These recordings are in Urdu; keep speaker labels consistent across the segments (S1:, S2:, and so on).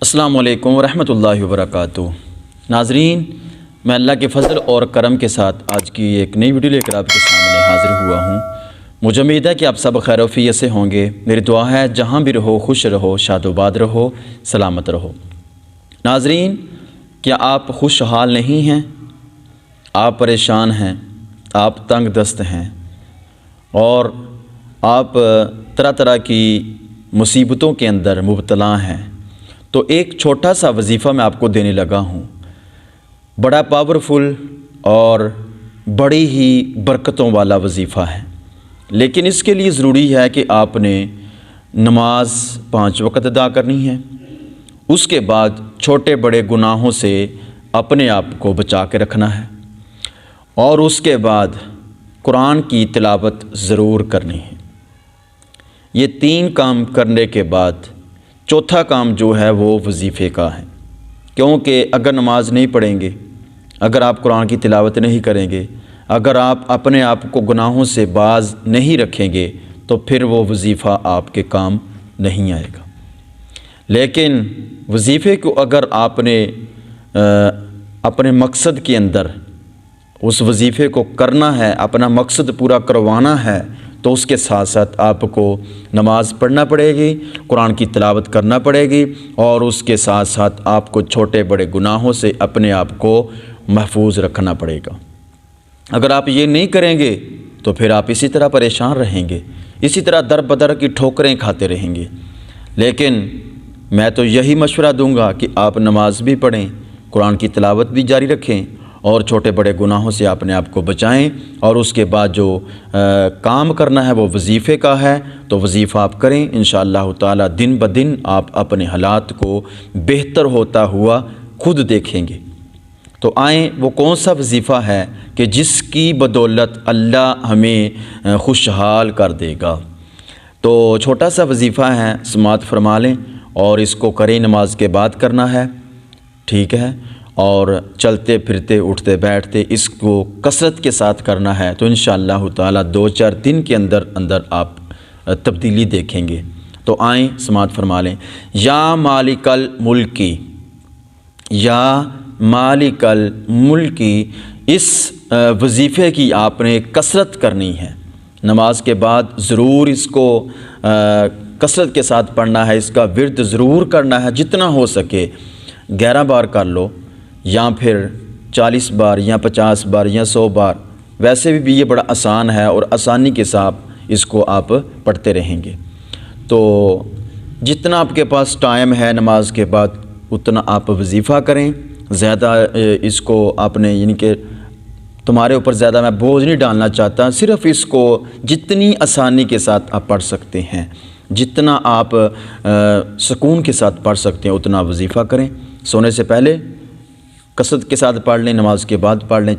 S1: السلام علیکم ورحمۃ اللہ وبرکاتہ۔ ناظرین، میں اللہ کے فضل اور کرم کے ساتھ آج کی ایک نئی ویڈیو لے کر آپ کے سامنے حاضر ہوا ہوں۔ مجھے امید ہے کہ آپ سب خیر و عافیت سے ہوں گے۔ میری دعا ہے جہاں بھی رہو خوش رہو، شاد و باد رہو، سلامت رہو۔ ناظرین، کیا آپ خوشحال نہیں ہیں؟ آپ پریشان ہیں، آپ تنگ دست ہیں اور آپ طرح طرح کی مصیبتوں کے اندر مبتلا ہیں، تو ایک چھوٹا سا وظیفہ میں آپ کو دینے لگا ہوں۔ بڑا پاورفل اور بڑی ہی برکتوں والا وظیفہ ہے، لیکن اس کے لیے ضروری ہے کہ آپ نے نماز 5 وقت ادا کرنی ہے، اس کے بعد چھوٹے بڑے گناہوں سے اپنے آپ کو بچا کے رکھنا ہے، اور اس کے بعد قرآن کی تلاوت ضرور کرنی ہے۔ یہ 3 کام کرنے کے بعد چوتھا کام جو ہے وہ وظیفے کا ہے، کیونکہ اگر نماز نہیں پڑھیں گے، اگر آپ قرآن کی تلاوت نہیں کریں گے، اگر آپ اپنے آپ کو گناہوں سے باز نہیں رکھیں گے، تو پھر وہ وظیفہ آپ کے کام نہیں آئے گا۔ لیکن وظیفے کو اگر آپ نے اپنے مقصد کے اندر اس وظیفے کو کرنا ہے، اپنا مقصد پورا کروانا ہے، تو اس کے ساتھ ساتھ آپ کو نماز پڑھنا پڑے گی، قرآن کی تلاوت کرنا پڑے گی، اور اس کے ساتھ ساتھ آپ کو چھوٹے بڑے گناہوں سے اپنے آپ کو محفوظ رکھنا پڑے گا۔ اگر آپ یہ نہیں کریں گے تو پھر آپ اسی طرح پریشان رہیں گے، اسی طرح در بدر کی ٹھوکریں کھاتے رہیں گے۔ لیکن میں تو یہی مشورہ دوں گا کہ آپ نماز بھی پڑھیں، قرآن کی تلاوت بھی جاری رکھیں، اور چھوٹے بڑے گناہوں سے اپنے آپ کو بچائیں، اور اس کے بعد جو کام کرنا ہے وہ وظیفے کا ہے، تو وظیفہ آپ کریں۔ انشاءاللہ تعالی دن بدن آپ اپنے حالات کو بہتر ہوتا ہوا خود دیکھیں گے۔ تو آئیں، وہ کون سا وظیفہ ہے کہ جس کی بدولت اللہ ہمیں خوشحال کر دے گا؟ تو چھوٹا سا وظیفہ ہے، سماعت فرما لیں اور اس کو کریں، نماز کے بعد کرنا ہے، ٹھیک ہے؟ اور چلتے پھرتے اٹھتے بیٹھتے اس کو کثرت کے ساتھ کرنا ہے، تو انشاءاللہ تعالی 2-4 دن کے اندر اندر آپ تبدیلی دیکھیں گے۔ تو آئیں، سماعت فرما لیں۔ یا مالک الملکی، یا مالک الملکی، اس وظیفے کی آپ نے کثرت کرنی ہے۔ نماز کے بعد ضرور اس کو کثرت کے ساتھ پڑھنا ہے، اس کا ورد ضرور کرنا ہے، جتنا ہو سکے 11 بار کر لو، یا پھر 40 بار یا 50 بار یا 100 بار، ویسے بھی یہ بڑا آسان ہے، اور آسانی کے ساتھ اس کو آپ پڑھتے رہیں گے۔ تو جتنا آپ کے پاس ٹائم ہے نماز کے بعد اتنا آپ وظیفہ کریں، زیادہ اس کو آپ نے، یعنی کہ تمہارے اوپر زیادہ میں بوجھ نہیں ڈالنا چاہتا، صرف اس کو جتنی آسانی کے ساتھ آپ پڑھ سکتے ہیں، جتنا آپ سکون کے ساتھ پڑھ سکتے ہیں اتنا وظیفہ کریں۔ سونے سے پہلے کثرت کے ساتھ پڑھ لیں، نماز کے بعد پڑھ لیں،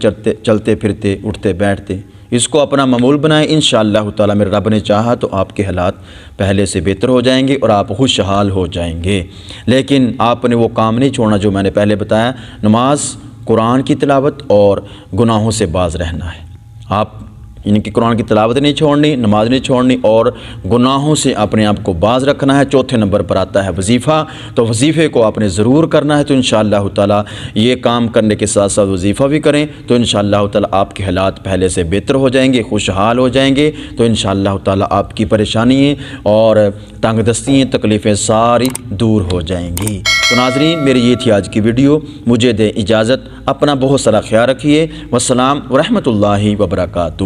S1: چلتے پھرتے اٹھتے بیٹھتے، اس کو اپنا معمول بنائیں۔ انشاءاللہ تعالی میرے رب نے چاہا تو آپ کے حالات پہلے سے بہتر ہو جائیں گے اور آپ خوشحال ہو جائیں گے۔ لیکن آپ نے وہ کام نہیں چھوڑنا جو میں نے پہلے بتایا، نماز، قرآن کی تلاوت اور گناہوں سے باز رہنا ہے۔ آپ یعنی کہ قرآن کی تلاوت نہیں چھوڑنی، نماز نہیں چھوڑنی، اور گناہوں سے اپنے آپ کو باز رکھنا ہے۔ چوتھے نمبر پر آتا ہے وظیفہ، تو وظیفے کو آپ نے ضرور کرنا ہے۔ تو انشاءاللہ تعالی یہ کام کرنے کے ساتھ ساتھ وظیفہ بھی کریں، تو انشاءاللہ تعالی آپ کے حالات پہلے سے بہتر ہو جائیں گے، خوشحال ہو جائیں گے۔ تو انشاءاللہ تعالی آپ کی پریشانیاں اور تنگ دستیاں، تکلیفیں ساری دور ہو جائیں گی۔ تو ناظرین، میری یہ تھی آج کی ویڈیو، مجھے دیں اجازت، اپنا بہت سارا خیال رکھیے۔ والسلام ورحمۃ اللہ وبرکاتہ۔